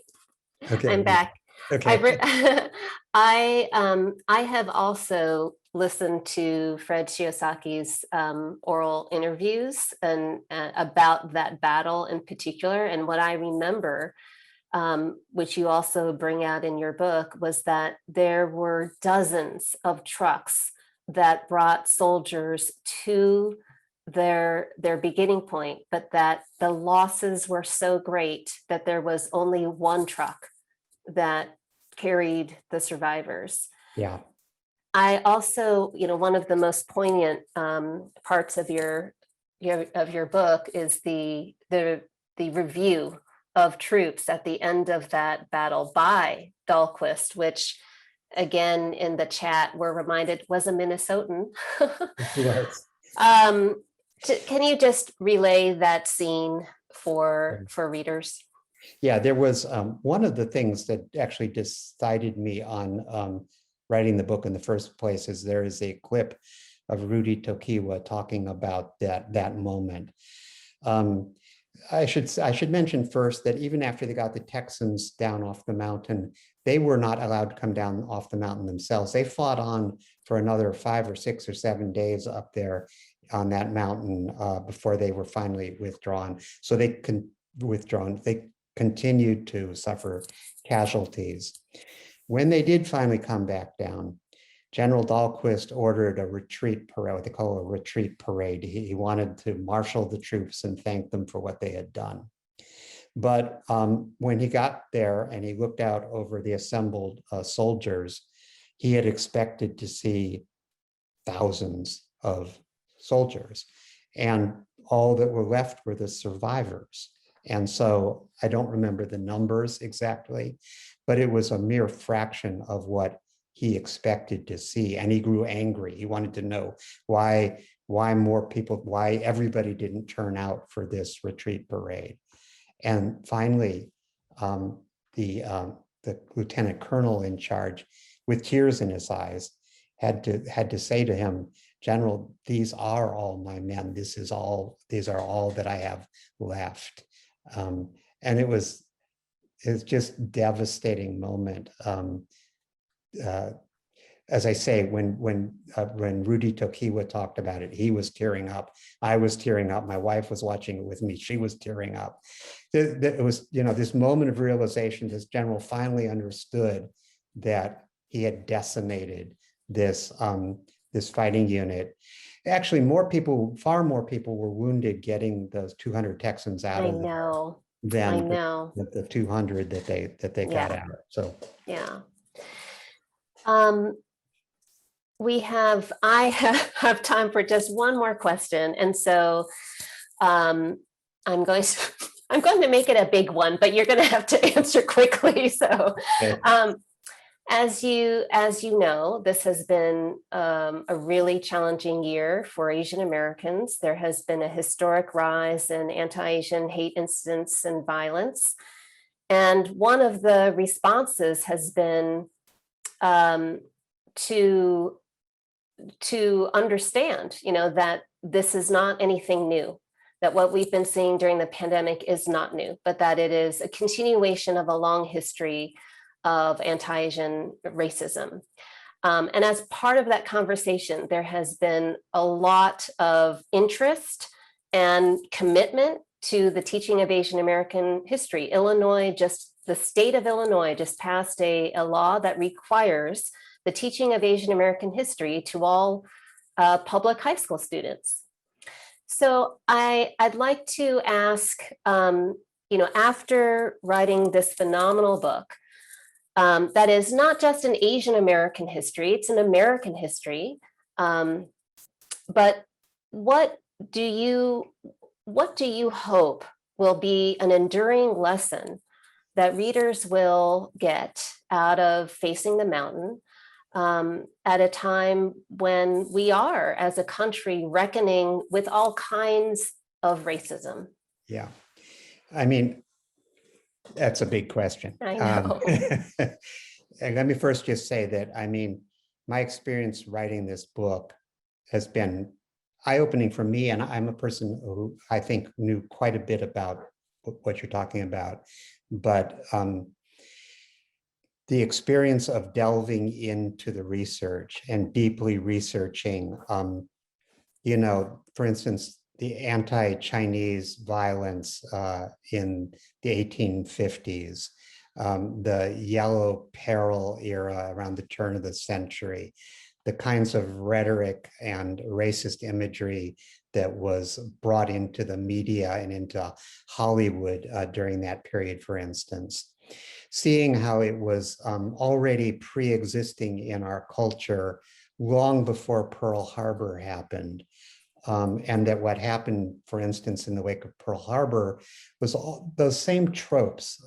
Okay. I'm back. Okay. I have also listened to Fred Shiosaki's oral interviews and about that battle in particular. And what I remember, which you also bring out in your book, was that there were dozens of trucks that brought soldiers to their beginning point, but that the losses were so great that there was only one truck that carried the survivors. Yeah. I also, one of the most poignant parts of your book is the review of troops at the end of that battle by Dahlquist, which again in the chat we're reminded was a Minnesotan. Yes. Can you just relay that scene for readers? Yeah, there was one of the things that actually decided me on writing the book in the first place is there is a clip of Rudy Tokiwa talking about that moment. I should mention first that even after they got the Texans down off the mountain, they were not allowed to come down off the mountain themselves. They fought on for another 5 or 6 or 7 days up there on that mountain before they were finally withdrawn. So they continued to suffer casualties. When they did finally come back down, General Dahlquist ordered a retreat parade, what they call a retreat parade. He wanted to marshal the troops and thank them for what they had done. But when he got there and he looked out over the assembled soldiers, he had expected to see thousands of soldiers. And all that were left were the survivors. And so I don't remember the numbers exactly, but it was a mere fraction of what he expected to see. And he grew angry. He wanted to know why more people, why everybody didn't turn out for this retreat parade. And finally, the lieutenant colonel in charge, with tears in his eyes, had to say to him, "General, these are all my men. These are all that I have left." And it's just devastating moment. As I say, when Rudy Tokiwa talked about it, he was tearing up. I was tearing up. My wife was watching it with me. She was tearing up. It was, this moment of realization. This general finally understood that he had decimated this fighting unit. Actually, far more people were wounded getting those 200 Texans out of there than the 200 that they got out. So yeah. I have time for just one more question. And so I'm going to make it a big one, but you're going to have to answer quickly. So okay. As you know, this has been a really challenging year for Asian Americans. There has been a historic rise in anti-Asian hate incidents and violence. And one of the responses has been to understand, that this is not anything new, that what we've been seeing during the pandemic is not new, but that it is a continuation of a long history of anti-Asian racism. And as part of that conversation, there has been a lot of interest and commitment to the teaching of Asian American history. The state of Illinois just passed a law that requires the teaching of Asian American history to all public high school students. So I'd like to ask, after writing this phenomenal book, that is not just an Asian American history, it's an American history. But what do you hope will be an enduring lesson that readers will get out of Facing the Mountain at a time when we are, as a country, reckoning with all kinds of racism? Yeah, I mean, that's a big question. I know. And let me first just say that, my experience writing this book has been eye-opening for me, and I'm a person who I think knew quite a bit about what you're talking about, but the experience of delving into the research and deeply researching, for instance, the anti-Chinese violence in the 1850s, the Yellow Peril era around the turn of the century, the kinds of rhetoric and racist imagery that was brought into the media and into Hollywood during that period, for instance. Seeing how it was already pre-existing in our culture long before Pearl Harbor happened. And that what happened, for instance, in the wake of Pearl Harbor was all those same tropes,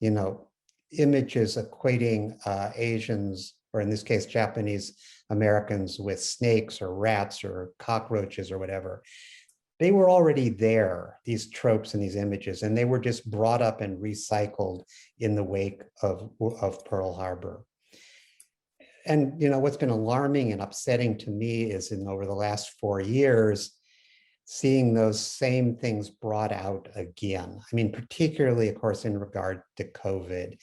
images equating Asians, or in this case, Japanese Americans, with snakes or rats or cockroaches or whatever. They were already there, these tropes and these images, and they were just brought up and recycled in the wake of Pearl Harbor. And what's been alarming and upsetting to me is over the last 4 years, seeing those same things brought out again. Particularly, of course, in regard to COVID.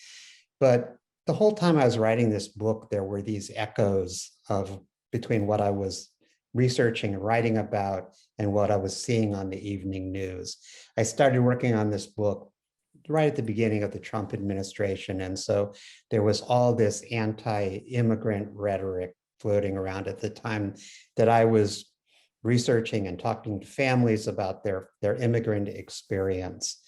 But the whole time I was writing this book, there were these echoes between what I was researching and writing about and what I was seeing on the evening news. I started working on this book right at the beginning of the Trump administration. And so there was all this anti-immigrant rhetoric floating around at the time that I was researching and talking to families about their immigrant experience.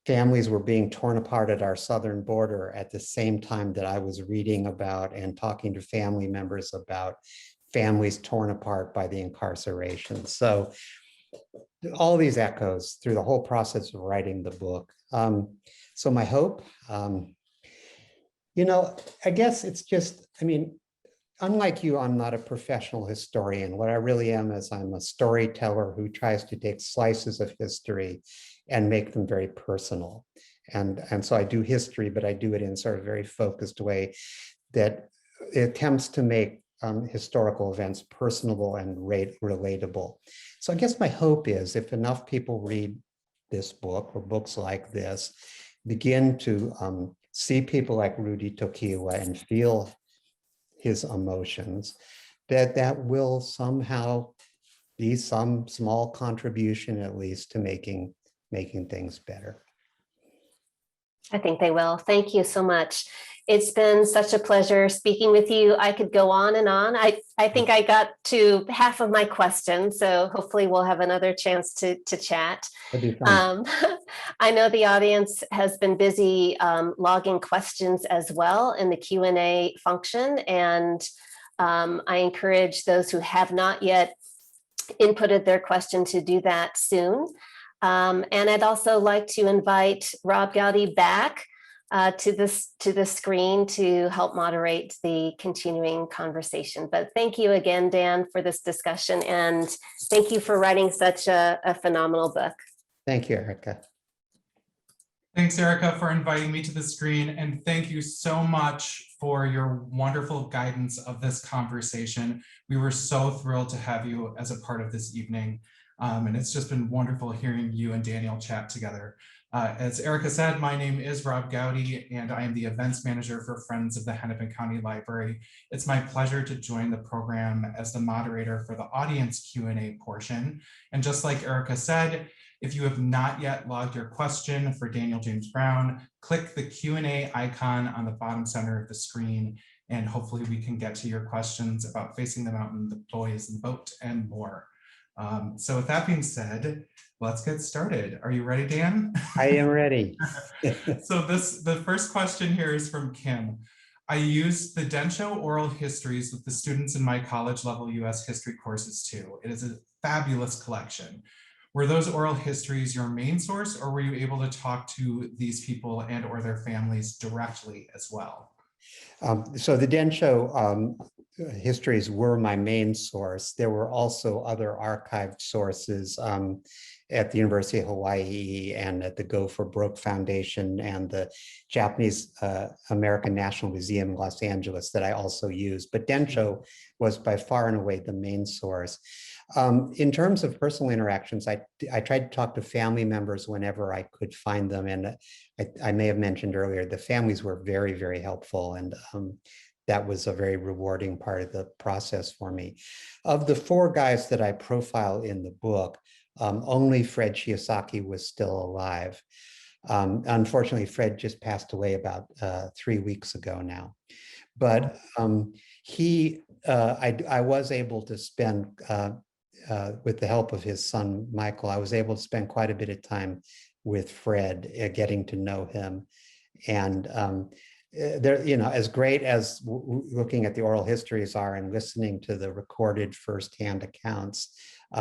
Families were being torn apart at our southern border at the same time that I was reading about and talking to family members about families torn apart by the incarceration. So all these echoes through the whole process of writing the book. So my hope, I guess it's just, unlike you, I'm not a professional historian. What I really am is I'm a storyteller who tries to take slices of history and make them very personal. And so I do history, but I do it in sort of very focused way that attempts to make historical events personable and relatable. So I guess my hope is if enough people read this book or books like this, begin to see people like Rudy Tokiwa and feel his emotions, that will somehow be some small contribution, at least, to making things better. I think they will. Thank you so much. It's been such a pleasure speaking with you. I could go on and on. I think I got to half of my question, so hopefully we'll have another chance to chat. That'd be fun. I know the audience has been busy logging questions as well in the Q&A function, and I encourage those who have not yet inputted their question to do that soon. And I'd also like to invite Rob Gowdy back to the screen to help moderate the continuing conversation. But thank you again, Dan, for this discussion, and thank you for writing such a phenomenal book. Thank you, Erika. Thanks, Erika, for inviting me to the screen, and thank you so much for your wonderful guidance of this conversation. We were so thrilled to have you as a part of this evening. And it's just been wonderful hearing you and Daniel chat together. As Erika said, my name is Rob Gowdy, and I am the events manager for Friends of the Hennepin County Library. It's my pleasure to join the program as the moderator for the audience Q&A portion. And just like Erika said, if you have not yet logged your question for Daniel James Brown, click the Q&A icon on the bottom center of the screen, and hopefully we can get to your questions about Facing the Mountain, the Boys and Boat, and more. So with that being said, let's get started. Are you ready, Dan? I am ready. So the first question here is from Kim. I used the Densho oral histories with the students in my college level US history courses too. It is a fabulous collection. Were those oral histories your main source, or were you able to talk to these people and or their families directly as well? So the Densho histories were my main source. There were also other archived sources at the University of Hawaii and at the Go for Broke Foundation and the Japanese American National Museum in Los Angeles that I also used. But Densho was by far and away the main source. In terms of personal interactions, I tried to talk to family members whenever I could find them. And I may have mentioned earlier, the families were very, very helpful. And that was a very rewarding part of the process for me. Of the four guys that I profile in the book, only Fred Shiesaki was still alive. Unfortunately, Fred just passed away about 3 weeks ago now. But I was able to spend, with the help of his son, Michael, I was able to spend quite a bit of time with Fred, getting to know him. And there, as great as looking at the oral histories are and listening to the recorded firsthand accounts,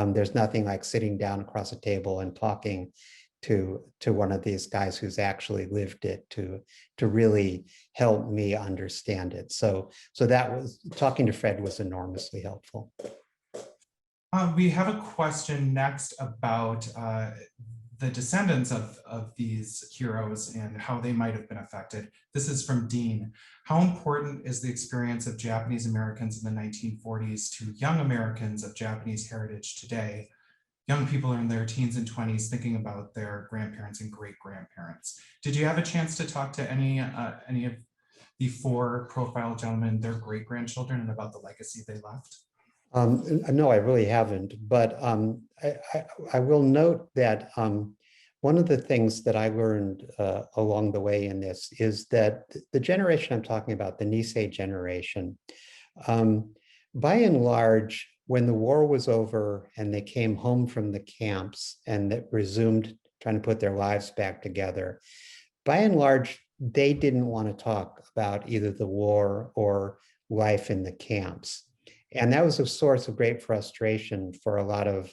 there's nothing like sitting down across a table and talking to one of these guys who's actually lived it to really help me understand it. So that was, talking to Fred was enormously helpful. We have a question next about the descendants of these heroes and how they might have been affected. This is from Dean. How important is the experience of Japanese Americans in the 1940s to young Americans of Japanese heritage today? Young people are in their teens and 20s thinking about their grandparents and great-grandparents. Did you have a chance to talk to any of the four profile gentlemen, their great-grandchildren, and about the legacy they left? No, I really haven't, but I will note that one of the things that I learned along the way in this is that the generation I'm talking about, the Nisei generation, by and large, when the war was over and they came home from the camps and that resumed trying to put their lives back together, by and large, they didn't want to talk about either the war or life in the camps. And that was a source of great frustration for a lot of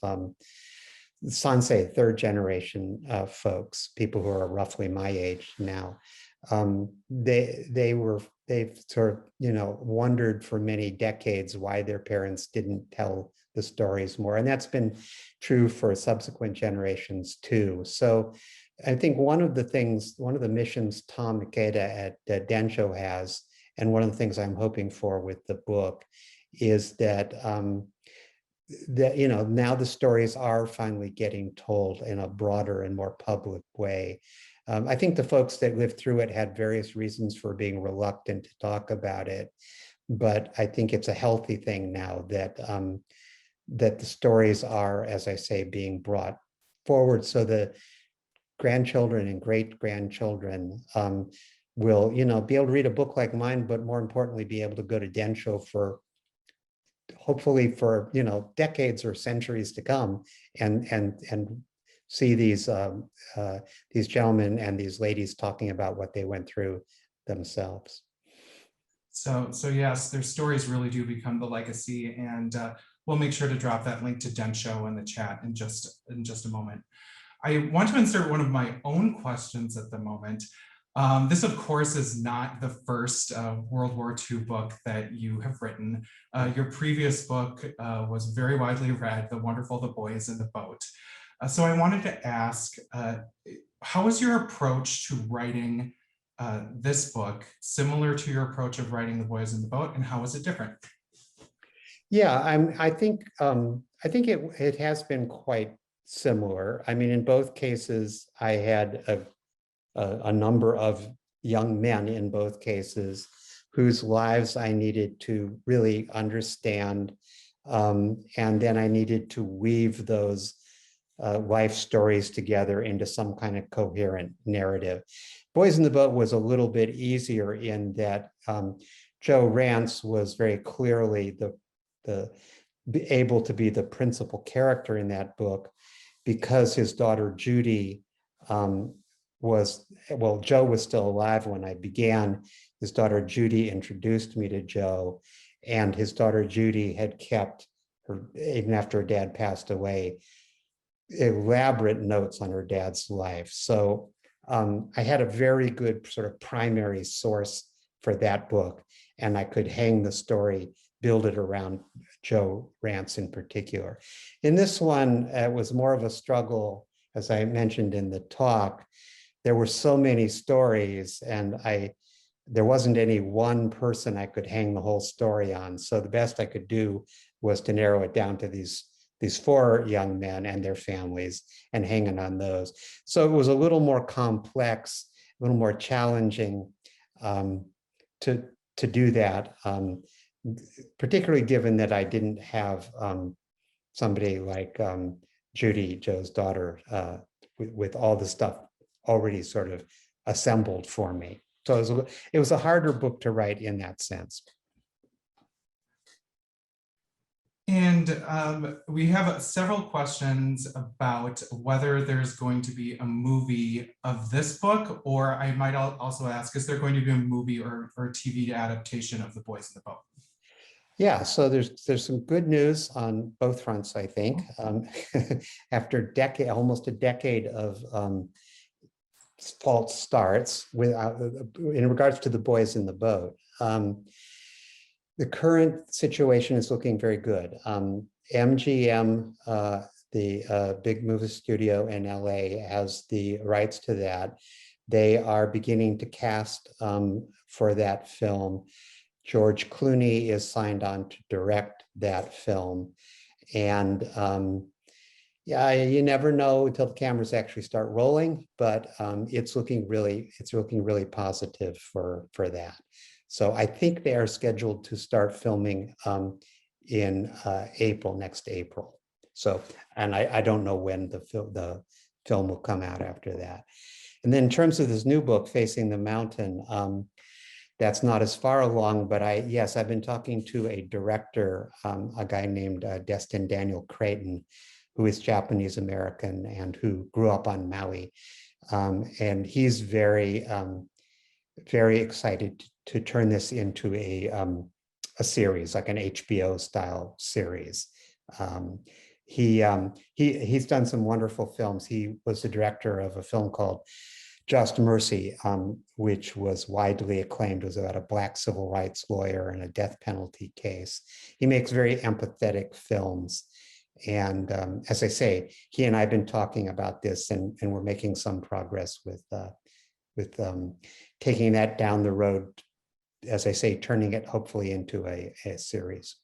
Sansei, third generation folks, people who are roughly my age now. They've sort of, wondered for many decades why their parents didn't tell the stories more. And that's been true for subsequent generations too. So I think one of the missions Tom Ikeda at Densho has, and one of the things I'm hoping for with the book is that now the stories are finally getting told in a broader and more public way. I think the folks that lived through it had various reasons for being reluctant to talk about it, but I think it's a healthy thing now that that the stories are, as I say, being brought forward, so the grandchildren and great-grandchildren will, be able to read a book like mine, but more importantly, be able to go to Densho for hopefully for decades or centuries to come, and see these gentlemen and these ladies talking about what they went through themselves. So yes, their stories really do become the legacy, and we'll make sure to drop that link to Densho in the chat in just a moment. I want to insert one of my own questions at the moment. This, of course, is not the first World War II book that you have written. Your previous book was very widely read, The Wonderful, the Boys in the Boat. So I wanted to ask, how is your approach to writing this book similar to your approach of writing The Boys in the Boat, and how is it different? Yeah, I think it has been quite similar. I mean, in both cases, I had a number of young men in both cases whose lives I needed to really understand. And then I needed to weave those life stories together into some kind of coherent narrative. Boys in the Boat was a little bit easier in that Joe Rance was very clearly able to be the principal character in that book, because his daughter Judy Joe was still alive when I began. His daughter Judy introduced me to Joe, and his daughter Judy had kept her, even after her dad passed away, elaborate notes on her dad's life. So I had a very good sort of primary source for that book, and I could hang the story, build it around Joe Rance in particular. In this one, it was more of a struggle, as I mentioned in the talk. There were so many stories, and there wasn't any one person I could hang the whole story on. So the best I could do was to narrow it down to these four young men and their families and hanging on those. So it was a little more complex, a little more challenging to do that, particularly given that I didn't have somebody like Judy, Joe's daughter, with all the stuff already sort of assembled for me. So it was a harder book to write in that sense. And we have several questions about whether there's going to be a movie of this book, or I might also ask, is there going to be a movie or TV adaptation of The Boys in the Boat? Yeah, so there's some good news on both fronts, I think. After almost a decade of false starts in regards to The Boys in the Boat. The current situation is looking very good. MGM, the big movie studio in LA, has the rights to that. They are beginning to cast for that film. George Clooney is signed on to direct that film. And yeah, you never know until the cameras actually start rolling, but it's looking really positive for that. So I think they are scheduled to start filming in next April. So, and I don't know when the film will come out after that. And then in terms of this new book, Facing the Mountain, that's not as far along, but I've been talking to a director, a guy named Destin Daniel Creighton, who is Japanese American and who grew up on Maui. And he's very excited to turn this into a series, like an HBO style series. He's done some wonderful films. He was the director of a film called Just Mercy, which was widely acclaimed. It was about a Black civil rights lawyer in a death penalty case. He makes very empathetic films. And as I say, he and I have been talking about this, and we're making some progress with taking that down the road, as I say, turning it hopefully into a series.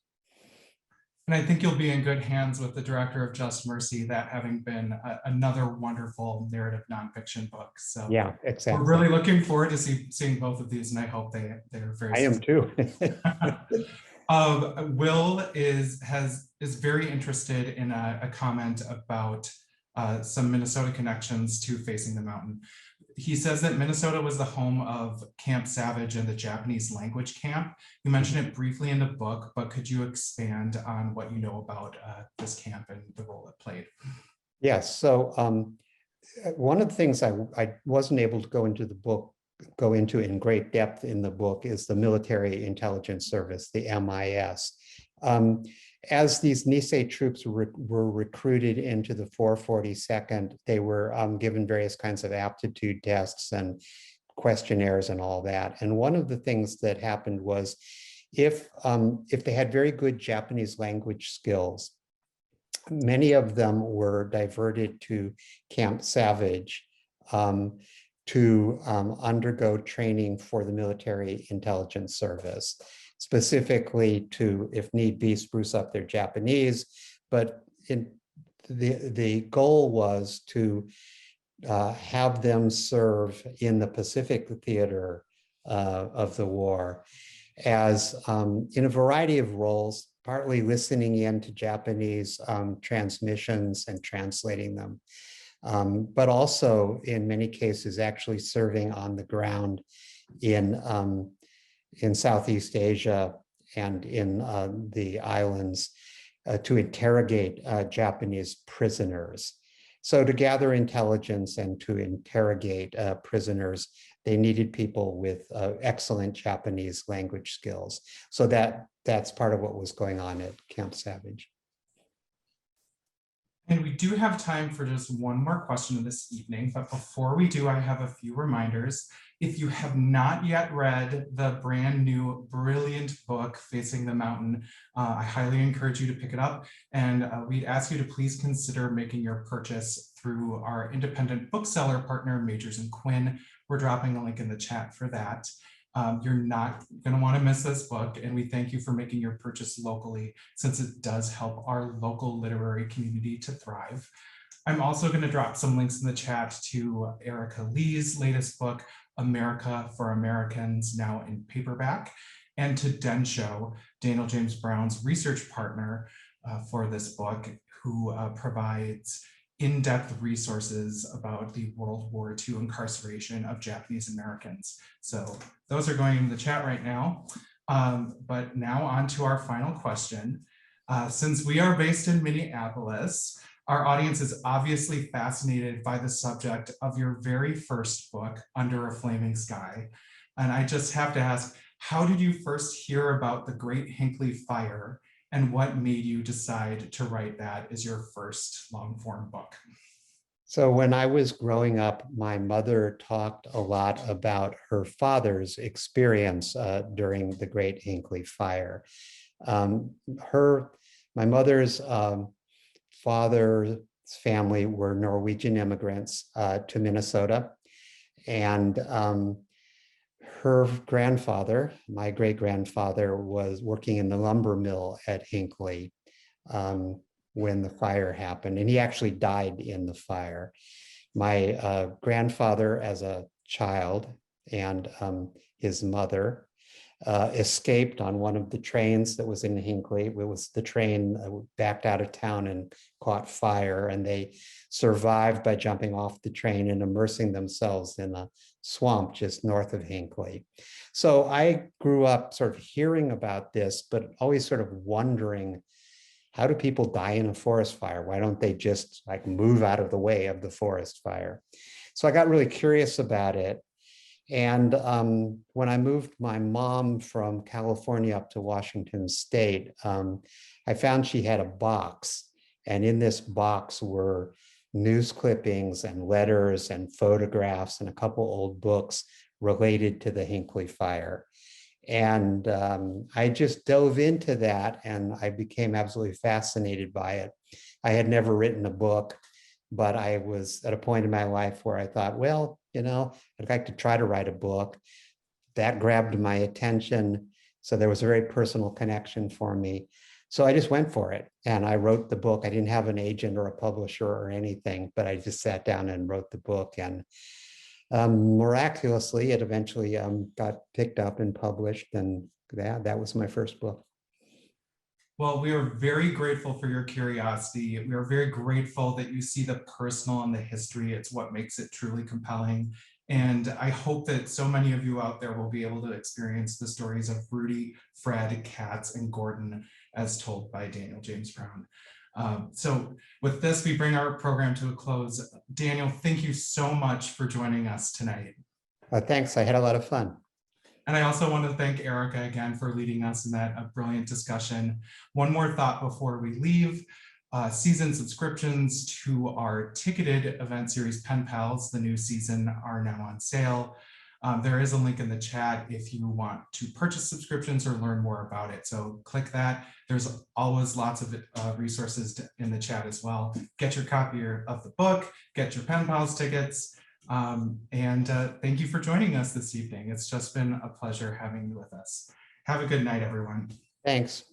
And I think you'll be in good hands with the director of Just Mercy, that having been another wonderful narrative nonfiction book. So yeah, exactly. We're really looking forward to seeing both of these, and I hope they're very. I am too. Will is very interested in a comment about some Minnesota connections to Facing the Mountain. He says that Minnesota was the home of Camp Savage and the Japanese language camp. You mentioned it briefly in the book, but could you expand on what you know about this camp and the role it played? Yes. So one of the things I wasn't able to go into in great depth in the book is the Military Intelligence Service, the MIS. As these Nisei troops were recruited into the 442nd, they were given various kinds of aptitude tests and questionnaires and all that. And one of the things that happened was if they had very good Japanese language skills, many of them were diverted to Camp Savage to undergo training for the Military Intelligence Service, specifically to, if need be, spruce up their Japanese. But the goal was to have them serve in the Pacific theater of the war as in a variety of roles, partly listening in to Japanese transmissions and translating them, but also in many cases actually serving on the ground in Southeast Asia and in the islands to interrogate Japanese prisoners. So to gather intelligence and to interrogate prisoners, they needed people with excellent Japanese language skills. So that's part of what was going on at Camp Savage. And we do have time for just one more question this evening, but before we do, I have a few reminders. If you have not yet read the brand new brilliant book, Facing the Mountain, I highly encourage you to pick it up. And we'd ask you to please consider making your purchase through our independent bookseller partner, Majors and Quinn. We're dropping a link in the chat for that. You're not going to want to miss this book, and we thank you for making your purchase locally, since it does help our local literary community to thrive. I'm also going to drop some links in the chat to Erika Lee's latest book, America for Americans, now in paperback, and to Densho, Daniel James Brown's research partner for this book, who provides in-depth resources about the World War II incarceration of Japanese Americans. So those are going in the chat right now. But now on to our final question. Since we are based in Minneapolis, our audience is obviously fascinated by the subject of your very first book, Under a Flaming Sky. And I just have to ask, how did you first hear about the Great Hinckley Fire, and what made you decide to write that as your first long-form book? So when I was growing up, my mother talked a lot about her father's experience during the Great Hinckley Fire. My mother's father's family were Norwegian immigrants to Minnesota, and her grandfather, my great-grandfather, was working in the lumber mill at Hinckley when the fire happened, and he actually died in the fire. My grandfather, as a child, and his mother escaped on one of the trains that was in Hinckley. It was the train backed out of town and caught fire, and they survived by jumping off the train and immersing themselves in a swamp just north of Hinckley. So I grew up sort of hearing about this, but always sort of wondering, how do people die in a forest fire? Why don't they just like move out of the way of the forest fire? So I got really curious about it. And when I moved my mom from California up to Washington State, I found she had a box. And in this box were news clippings and letters and photographs and a couple old books related to the Hinckley fire. And I just dove into that and I became absolutely fascinated by it. I had never written a book, but I was at a point in my life where I thought, well, you know, I'd like to try to write a book. That grabbed my attention. So there was a very personal connection for me. So I just went for it and I wrote the book. I didn't have an agent or a publisher or anything, but I just sat down and wrote the book. And miraculously, it eventually got picked up and published. And that was my first book. Well, we are very grateful for your curiosity. We are very grateful that you see the personal and the history. It's what makes it truly compelling. And I hope that so many of you out there will be able to experience the stories of Rudy, Fred, Katz, and Gordon as told by Daniel James Brown. So with this, we bring our program to a close. Daniel, thank you so much for joining us tonight. Thanks, I had a lot of fun. And I also want to thank Erika again for leading us in that brilliant discussion. One more thought before we leave. Season subscriptions to our ticketed event series Pen Pals, the new season, are now on sale. There is a link in the chat if you want to purchase subscriptions or learn more about it. So click that. There's always lots of resources in the chat as well. Get your copy of the book, get your Pen Pals tickets. Thank you for joining us this evening. It's just been a pleasure having you with us. Have a good night, everyone. Thanks.